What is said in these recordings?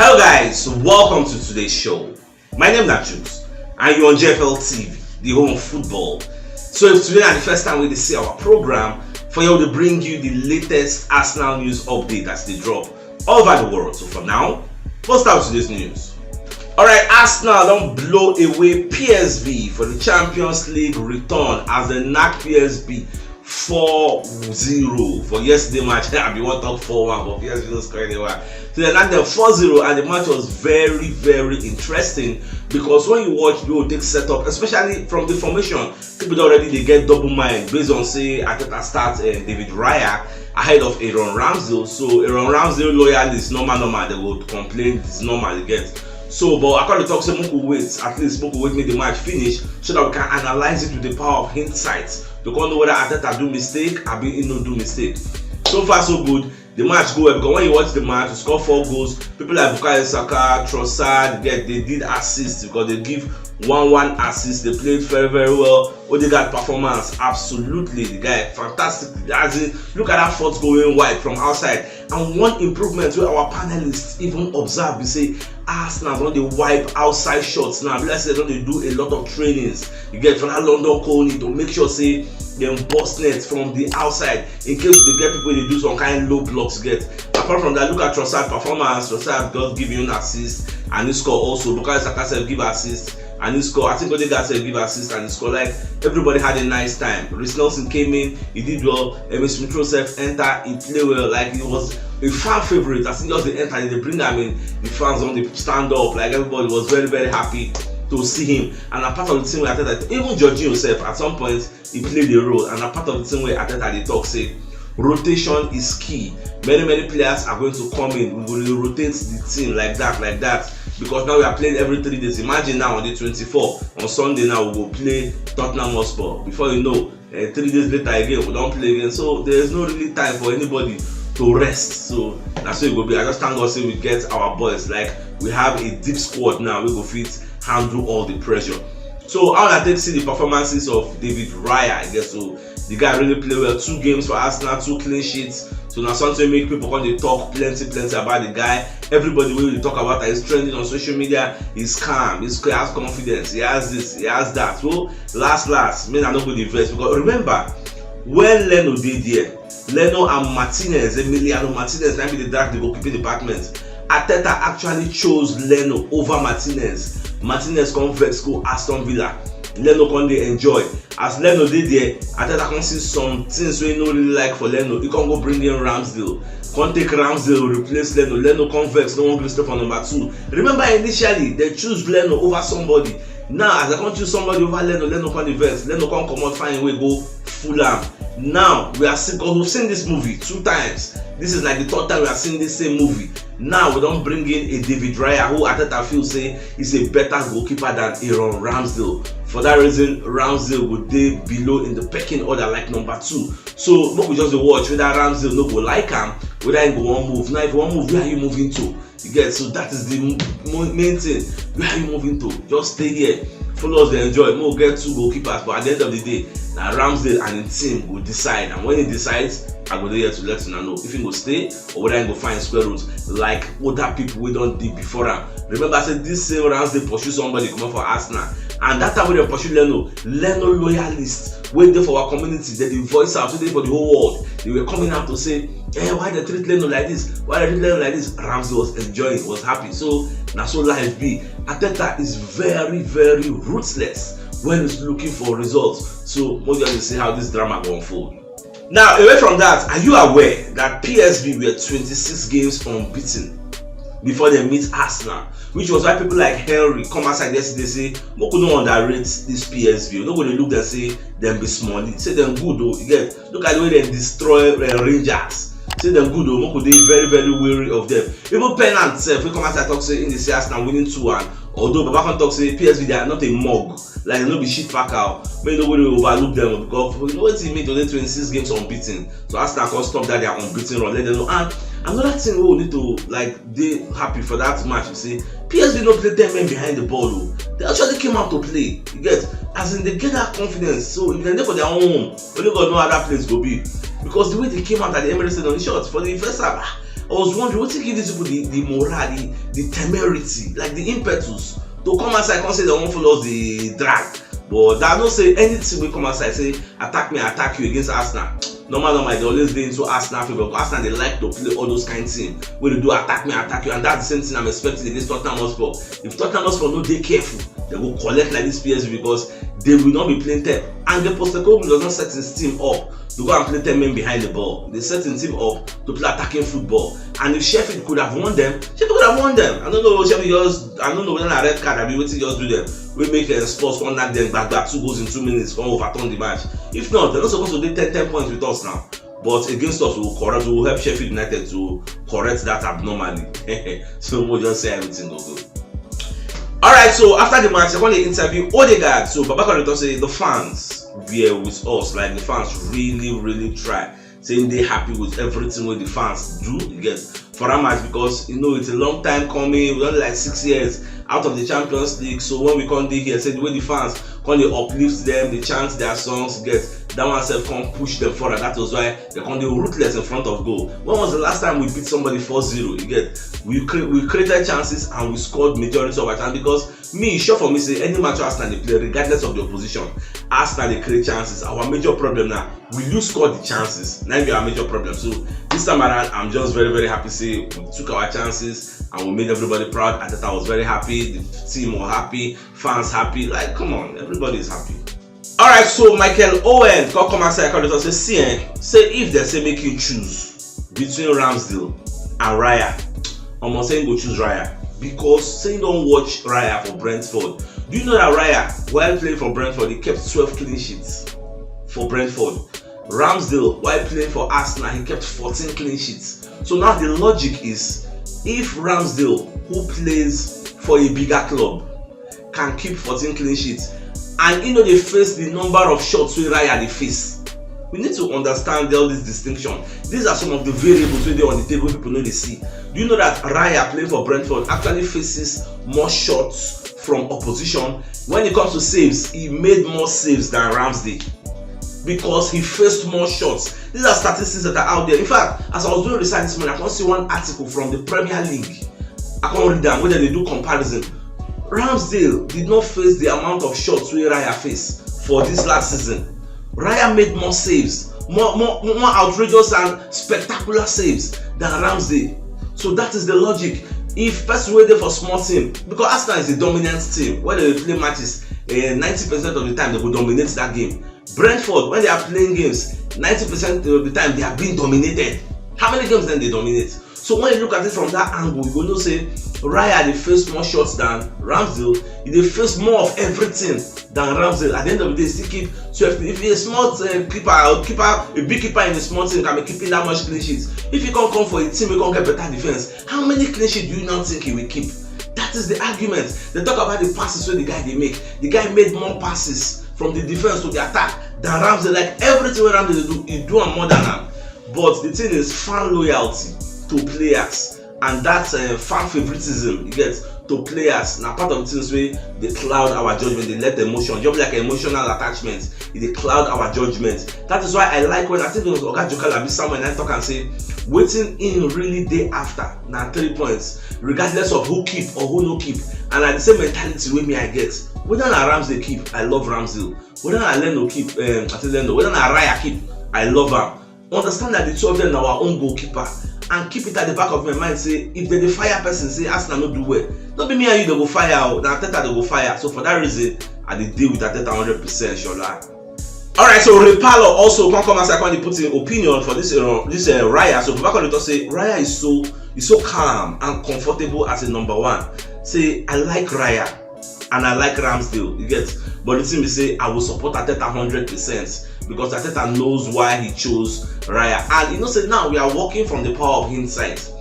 Hello guys, welcome to today's show. My name is CHUKS and you're on JFL TV, the home of football. So if today is the first time we see our program, for you to bring you the latest Arsenal news update as they drop all over the world. So for now, let's start with today's news. Alright, Arsenal don't blow away PSV for the Champions League return as they knock PSV 4-0 for yesterday match. I be one talk 4-1, but PSV don't score anywhere. So they knocked them 4-0 and the match was very, very interesting because when you watch, you will take setup, especially from the formation. People already they get double mind based on say Arteta start David Raya ahead of Aaron Ramsdale. So Aaron Ramsdale loyalists normal they would complain it's normal again. So, but according to talk, say Moko wait, at least Moko wait make the match finish so that we can analyze it with the power of hindsight. To know whether Arteta do mistake or be no do mistake. So far so good. The match go well because when you watch the match, you score 4 goals. People like Bukayo Saka, Trossard, they did assist because they give 1-1 assist. They played very, very well. Odegaard performance, absolutely, the guy fantastic. As in, look at that foot going wide from outside. And one improvement where our panelists even observe, we say Arsenal don't they wipe outside shots now. Let's say don't they do a lot of trainings. You get from that London Coney to make sure say them bust net from the outside in case they get people they do some kind of low blocks get. Apart from that, look at Trossard performance. Trossard does give you an assist and he score also. Bukayo Saka give assist and he score. I think Odegaard give assist and he score. Like everybody had a nice time. Reece Nelson came in, he did well. Smith Rowe enter, he played well. Like he was a fan favorite. I think just they enter, they bring him in. The fans on the stand up. Like everybody was very, very happy to see him. And a part of the team where Arteta, even Jorginho himself, at some point he played a role. And a part of the team where Arteta they talk say rotation is key. Many players are going to come in. We will rotate the team like that. Because now we are playing every 3 days. Imagine now on the 24th, on Sunday now we will play Tottenham Hotspur. Before you know, 3 days later again we don't play again. So there is no really time for anybody to rest. So that's what it will be. I just thank God say we get our boys. Like we have a deep squad now. We go fit handle all the pressure. So how I take see the performances of David Raya, I guess so. The guy really played well. 2 games for Arsenal, 2 clean sheets. So now something make people when they talk plenty about the guy. Everybody will talk about that is trending on social media. He's calm, he has confidence, he has this, he has that. So last, man, I'm not going to invest because remember when Leno did there, Leno and Martinez, Emiliano Martinez, maybe they drag the goalkeeping department. Arteta actually chose Leno over Martinez. Martinez come vex go Aston Villa. Leno can they enjoy. As Leno did there, Arteta can see some things we no really like for Leno. He can go bring in Ramsdale. Can take Ramsdale, replace Leno. Leno can vex, no one will stay for number 2. Remember initially they choose Leno over somebody. Now as I can't choose somebody over Leno, Leno can vex. Leno can come out find a way go Fulham. Now we are seeing, because we've seen this movie 2 times. This is like the 3rd time we are seeing this same movie. Now we don't bring in a David Raya who Arteta feels say is a better goalkeeper than Aaron Ramsdale. For that reason, Ramsdale would be below in the pecking order like number 2. So we just watch whether Ramsdale no go like him, whether he go one move. Now if one move, where are you moving to? You get, so that is the main thing. Where are you moving to? Just stay here. Follow us, they enjoy. We'll get 2 goalkeepers, but at the end of the day, now Ramsdale and his team will decide. And when he decides, I go there to let you know if he go stay or whether he go find square roots like other people we don't did before him. Remember, I said this same Ramsdale pursue somebody come up for Arsenal. And that time when they pursue Leno loyalists waiting for our community, they voice out today for the whole world. They were coming out to say, hey, why they treat Leno like this? Why they treat Leno like this? Ramsdale was enjoying, was happy. So now so life be. Arteta is very, very ruthless when he's looking for results. So we're going to see how this drama will unfold. Now, away from that, are you aware that PSV were 26 games unbeaten before they meet Arsenal? Which was why people like Henry come outside yesterday say, we could not underrate this PSV. Nobody look and say them be small. Say them good though. You get, look at the way they destroy Rangers. Say them good though. We could be very, very wary of them. Even Pennant self, we come outside talk say in the say Arsenal winning 2-1. Although Baba can talk say PSV they are not a mug. Like they no be shit pack out. But nobody overlook them because you know what it means to play 26 games unbeaten. So Arsenal can stop that they are unbeaten run. Let them know. And another thing we need to like they happy for that match. You see, PSV don't play 10 men behind the ball. Though. They actually came out to play. You get, as in they get that confidence. So if they're there for their own home, only God know how that place will be. Because the way they came out at the Emirates on the shots for the first half, I was wondering what give these people the morale, the temerity, like the impetus to come outside and say they won't follow the drag. But that don't say anything will come outside say attack me, attack you against Arsenal. Normal, they always dey into Arsenal favor. Arsenal they like to play all those kind of things where they do attack me, attack you, and that's the same thing I'm expecting against Tottenham Hotspur. If Tottenham Hotspur no dey careful, they will collect like this PSV because they will not be playing 10. And the Postecoglou does not set his team up to go and play 10 men behind the ball. They set his team up to play attacking football. And if Sheffield could have won them, Sheffield could have won them. I don't know whether a red card, I be waiting just do them. We make Spurs one knock them back 2 goals in 2 minutes, come overturn the match. If not, they're not supposed to do 10 points with us now. But against us, we will help Sheffield United to correct that abnormally. So we'll just say everything will go. Alright, so after the match, I want to interview Odegaard. So Babakar Reto say the fans were with us, like the fans really try, saying they're happy with everything what the fans do. You get for a match because it's a long time coming. We're only like 6 years out of the Champions League. So when we come here, say the way the fans come, they uplift them, they chant their songs, get that one self come push them forward. That was why they come ruthless in front of goal. When was the last time we beat somebody 4-0? You get we created chances and we scored majority of our time because sure for me say any match Arsenal they play regardless of the opposition, Arsenal they create chances. Our major problem now, will you score the chances? Now be our major problem. So this time around, I'm just very happy say we took our chances and we made everybody proud. I was very happy, the team were happy, fans happy. Like come on, everybody is happy. Alright, so Michael Owen come outside and say if they say make you choose between Ramsdale and Raya, I'm not saying go choose Raya because saying don't watch Raya for Brentford. Do you know that Raya, while playing for Brentford, he kept 12 clean sheets for Brentford. Ramsdale, while playing for Arsenal, he kept 14 clean sheets. So now the logic is if Ramsdale, who plays for a bigger club, can keep 14 clean sheets, and they face the number of shots we Raya they face. We need to understand all this distinction. These are some of the variables where they on the table people know they see. Do you know that Raya playing for Brentford actually faces more shots from opposition? When it comes to saves, he made more saves than Ramsdale because he faced more shots. These are statistics that are out there. In fact, as I was doing research this morning, I can see one article from the Premier League. I can read them where they do comparison. Ramsdale did not face the amount of shots where Raya faced for this last season. Raya made more saves, more outrageous and spectacular saves than Ramsdale. So that is the logic. If person were there for small team, because Arsenal is a dominant team, when they play matches, 90% of the time they will dominate that game. Brentford, when they are playing games, 90% of the time they are being dominated. How many games then they dominate? So when you look at it from that angle, you will say Raya they face more shots than Ramsdale. They face more of everything than Ramsdale. At the end of the day, still keep 12. If you're a small keeper, a big keeper in a small team can be keeping that much clean sheets. If you can't come for a team, you can't get better defense. How many clean sheets do you now think he will keep? That is the argument. They talk about the passes where the guy they make. The guy made more passes from the defense to the attack than Ramsdale. Like everything where Ramsdale do, he do more than him. But the thing is fan loyalty to players. And that's fan favoritism you get to players. Now part of the things where they cloud our judgment, they let the emotion, just like emotional attachment, they cloud our judgment. That is why I like when I think it was Oga Jokala be someone I talk and say, waiting in really day after now 3 points, regardless of who keep or who no keep. And at the same mentality with me I get. Whether na Ramsdale keep, I love Ramsdale. Whether na Leno keep, whether na Raya keep, I love him. Understand that the two of them are our own goalkeeper. And keep it at the back of my mind, say, if they fire person, say, Arsenal not do well. Don't be me and you, they go fire out. Now, Arteta, they go fire. So, for that reason, I did deal with Arteta 100%, sure. Alright, so Repalo also come as I can put in opinion for this Raya. So, back on the top, say, Raya is so calm and comfortable as a number one. Say, I like Raya and I like Ramsdale, you get. But the thing is, say, I will support Arteta 100%. Because Arteta knows why he chose Raya. And say now we are working from the power of hindsight.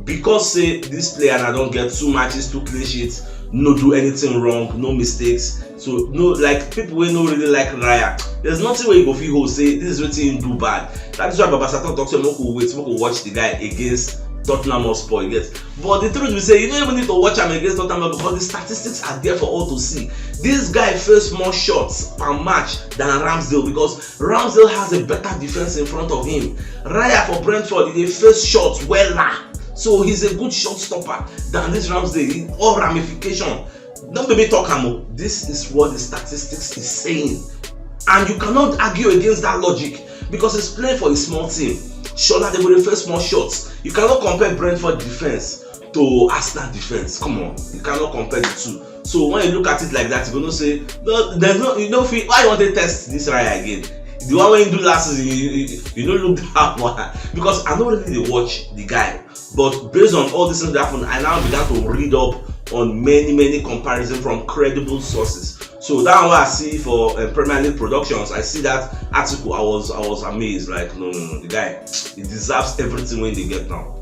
Because say this player and I don't get 2 matches, 2 clean sheets, no do anything wrong, no mistakes. So no, like people will not really like Raya. There's nothing where you go feel say this is what he do bad. That is why Baba Satan talks about wait, watch the guy against Tottenham Hotspur, you get. But the truth we say, you don't even need to watch him against Tottenham because the statistics are there for all to see. This guy faced more shots per match than Ramsdale because Ramsdale has a better defense in front of him. Raya for Brentford, they face shots well. So he's a good shot stopper than this Ramsdale. All ramification. Don't maybe talk Amo. This is what the statistics is saying. And you cannot argue against that logic because he's playing for a small team. Sure that they will refer small shots. You cannot compare Brentford defense to Arsenal defense. Come on, you cannot compare the two. So when you look at it like that, you're gonna say, no, there's no, you know, why you want to test this Raya again? The one when you do last season, you don't look that one because I don't really watch the guy. But based on all this things that happened, I now began to read up on many comparisons from credible sources. So that one I see for Premier League productions, I see that article, I was amazed. Like no, the guy, he deserves everything when they get now.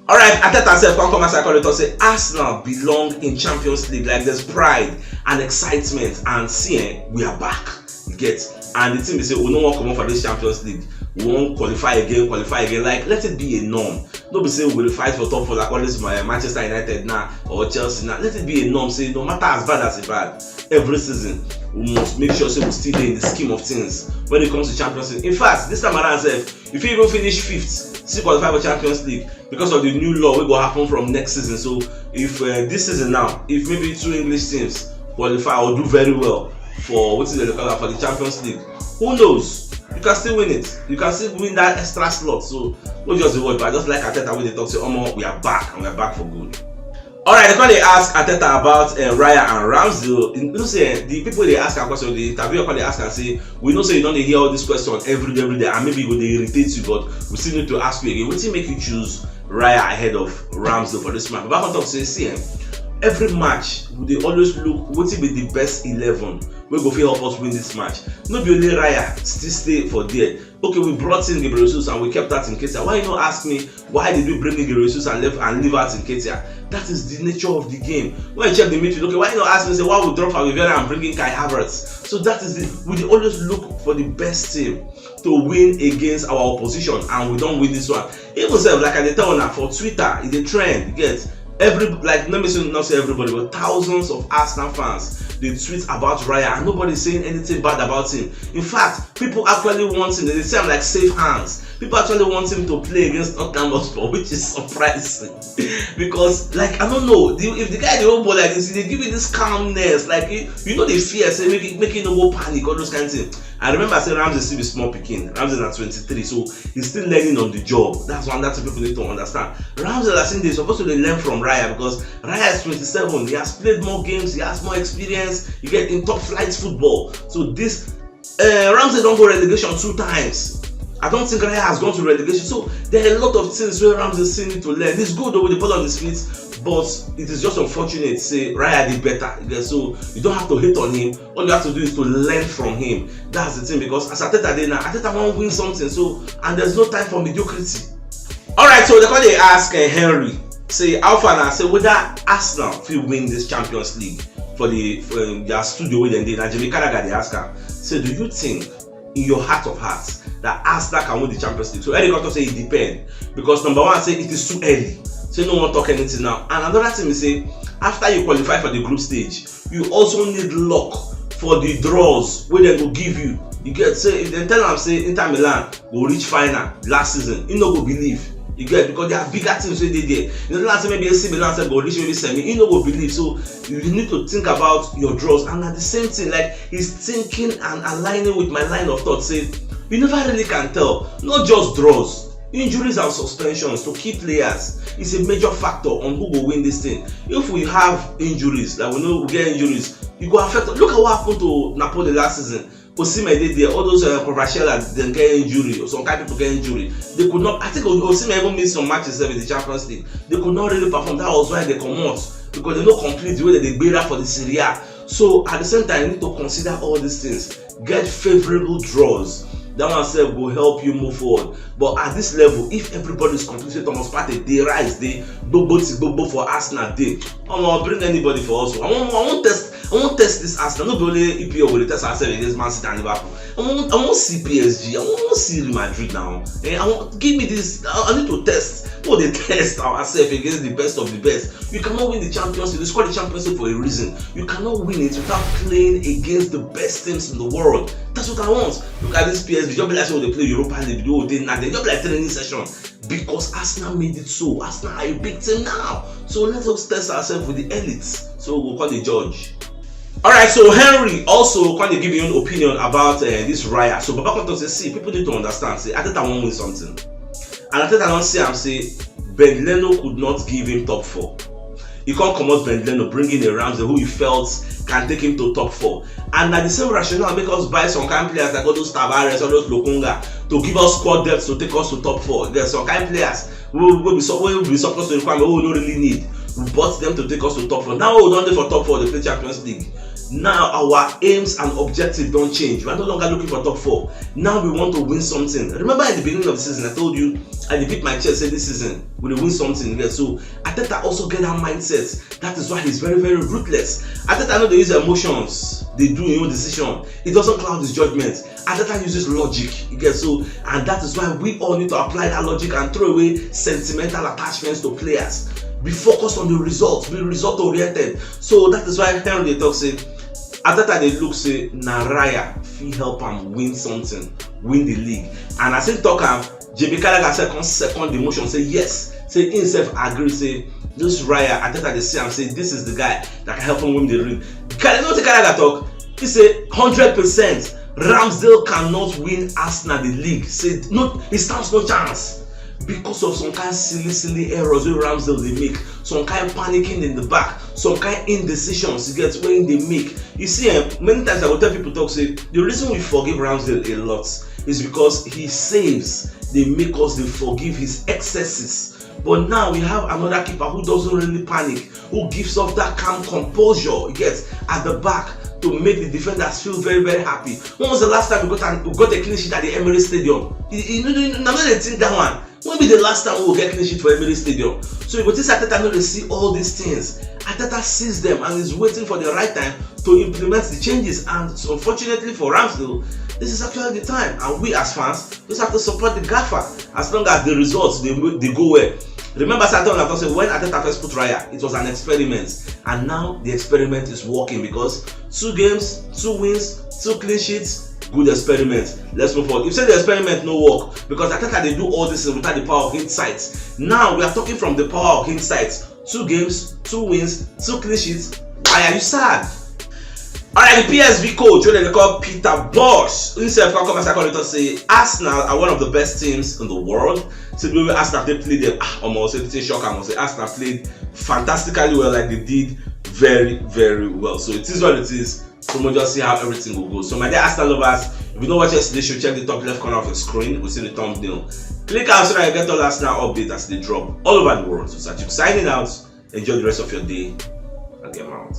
Alright, Arteta said, come as I call it, say Arsenal belong in Champions League. Like there's pride and excitement, and see, we are back. You get, and the team they say, we don't want to come on for this Champions League. We won't qualify again. Like let it be a norm. Don't be saying we'll fight for top four like all this Manchester United now or Chelsea now. Let it be a norm. Say no matter as bad as it bad, every season we must make sure we still in the scheme of things when it comes to Champions League. In fact, this time around, if you even finish 5th, still qualify for Champions League because of the new law will go happen from next season. So if this season now, if maybe 2 English teams qualify or do very well for what is the for the Champions League, who knows? You can still win it. You can still win that extra slot. So not just the word, but I just like Arteta when they talk, say, oh, we are back and we are back for good. Alright, when they ask Arteta about Raya and Ramsdale, you know, say the people they ask a question, the interviewer they ask and say, we know say you don't hear all these questions every day, and maybe they irritate you, but we still need to ask you again. What do you make you choose Raya ahead of Ramsdale for this match? But back on top, say, every match they always look what will be the best 11 wey go fit help us win this match. No be only Raya still stay for there. Okay, we brought in Gabriel Jesus and we kept that in Ketia. Why you not ask me why did we bring in Gabriel Jesus and leave out in Ketia? That is the nature of the game. When you check the midfield, okay, why you not ask me say why we drop Oliveira and bring in Kai Havertz? So that is the we always look for the best team to win against our opposition, and we don't win this one. Even say like I tell now for Twitter, it's a trend. You get let me not say everybody, but thousands of Arsenal fans they tweet about Raya and nobody's saying anything bad about him. In fact, people actually want him. They say I'm like safe hands. People actually want him to play against Tottenham Hotspur, which is surprising because like I don't know if the guy the whole ball like this, they give you this calmness, like you know the fear, say making no more panic, all those kinds of things. I remember saying Ramsdale still be small picking. Ramsdale at 23, so he's still learning on the job. That's one that people need to understand. Ramsdale, I think they're supposed to learn from Raya because Raya is 27. He has played more games. He has more experience. You get in top flight football. So this Ramsdale don't go relegation 2 times. I don't think Raya has gone to relegation. So there are a lot of things where Ramsdale still need to learn. He's good though with the ball on his feet, but it is just unfortunate. Say Raya did better. So you don't have to hate on him. All you have to do is to learn from him. That's the thing, because as Arteta did now, Arteta won't win something. So and there's no time for mediocrity. Alright, so they ask Henry, say how far now, say whether Arsenal will win this Champions League for their studio where they did. And Jimmy Carragher they ask her, say do you think in your heart of hearts that Arsenal can win the Champions League? So Eric Otto say it depends, because number one say it is too early, so no one talk anything now. And another thing is say after you qualify for the group stage, you also need luck for the draws where they will give you. You get, say if they tell them say Inter Milan will reach final last season, you no go believe. You get, because there are bigger teams where they there. You know, last time maybe AC Milan said go reach maybe semi, you no go believe. So you need to think about your draws. And at the same thing, like he's thinking and aligning with my line of thought, say you never really can tell. Not just draws, injuries and suspensions to key players is a major factor on who will win this thing. If we have injuries, like we know we get injuries, it will affect. Look at what happened to Napoli last season. Osimhen did there, all those controversial then get injury, or some kind of people get injury. They could not. I think Osimhen even missed some matches in the Champions League. They could not really perform. That was why they come out, because they don't complete the way that they bear for the Serie A. So at the same time, you need to consider all these things. Get favorable draws. That one self will help you move forward. But at this level, if everybody is completely Thomas Partey, they rise, they both for Arsenal, they bring anybody for us. I won't test this Arsenal. Not only EPL will test ourselves against Man City and Liverpool. I won't see PSG. I won't see Real Madrid now. Give me this. I need to test. No, they test ourselves against the best of the best. You cannot win the Champions League. It's called the Champions League for a reason. You cannot win it without playing against the best teams in the world. That's what I want. Look at this PSG. Just be like when they play Europa League, they just be like training session. because Arsenal made it so. Arsenal are a big team now. So let us test ourselves with the elites. So we'll call the judge. Alright, so Henry also kind of give your own opinion about this Raya. So Baba Konto say, see, people need to understand, say, Ateta won't win something. And Ateta don't say, Ben Leno could not give him top 4. He can't come out Ben Leno, bring in a Ramsdale who he felt can take him to top 4. And at the same rationale, make us buy some kind of players like all those Tavares, all those Lokonga, to give us squad depth to take us to top 4. There's some kind of players who will be supposed to require, who we don't really need. We bought them to take us to top 4. Now we don't do for top 4, they play Champions League. Now our aims and objectives don't change. We are no longer looking for top 4. Now we want to win something. Remember in the beginning of the season, I told you, I beat my chest, say this season we will win something. Yeah, so Ateta also get that mindset. That is why he's very, very ruthless. Ateta know they use emotions. They do your own decision. It doesn't cloud his judgment. Ateta uses logic. You get so, and that is why we all need to apply that logic and throw away sentimental attachments to players. Be focused on the results. Be result oriented. So that is why Henry they talk say, Ateta they look say na Raya fit help him win something, win the league. And I say talk am, JB Carragher second the motion say yes. Say himself agree say this Raya Ateta they see am say this is the guy that can help him win the league. Carragher talk. He say 100%. Ramsdale cannot win Arsenal the league. Say no, he stands no chance. Because of some kind of silly errors wey Ramsdale they make, some kind of panicking in the back, some kind of indecisions you get when they make. You see, many times I will tell people talk say the reason we forgive Ramsdale a lot is because he saves. They make us they forgive his excesses. But now we have another keeper who doesn't really panic, who gives off that calm composure you get at the back to make the defenders feel very, very happy. When was the last time we got a clean sheet at the Emirates Stadium? You know they think that one. When be the last time we will get clean sheet for Emirates Stadium? So you go think Ateta know they see all these things. Ateta sees them and is waiting for the right time to implement the changes. And so unfortunately for Ramsdale, this is actually the time. And we as fans just have to support the gaffer as long as the results they go well. Remember Saturn I said when Ateta first put Raya, it was an experiment. And now the experiment is working because 2 games, 2 wins, 2 clean sheets, good experiment. Let's move forward. If say the experiment no work, because Ateta they do all this without the power of hindsight. Now we are talking from the power of hindsight. 2 games, 2 wins, 2 clean sheets. Why are you sad? Alright, the PSV coach, what they call Peter Bosz, himself can come as I call it to say Arsenal are one of the best teams in the world. So the way Arsenal they played them, almost say shock, I must say Arsenal played fantastically well, like they did very, very well. So it is what it is. So we'll just see how everything will go. So my dear Arsenal lovers, if you know what yesterday, should check the top left corner of your screen. We'll see the thumbnail. Click out so that you get all Arsenal updates as they drop all over the world. So CHUKS signing out. Enjoy the rest of your day and get out.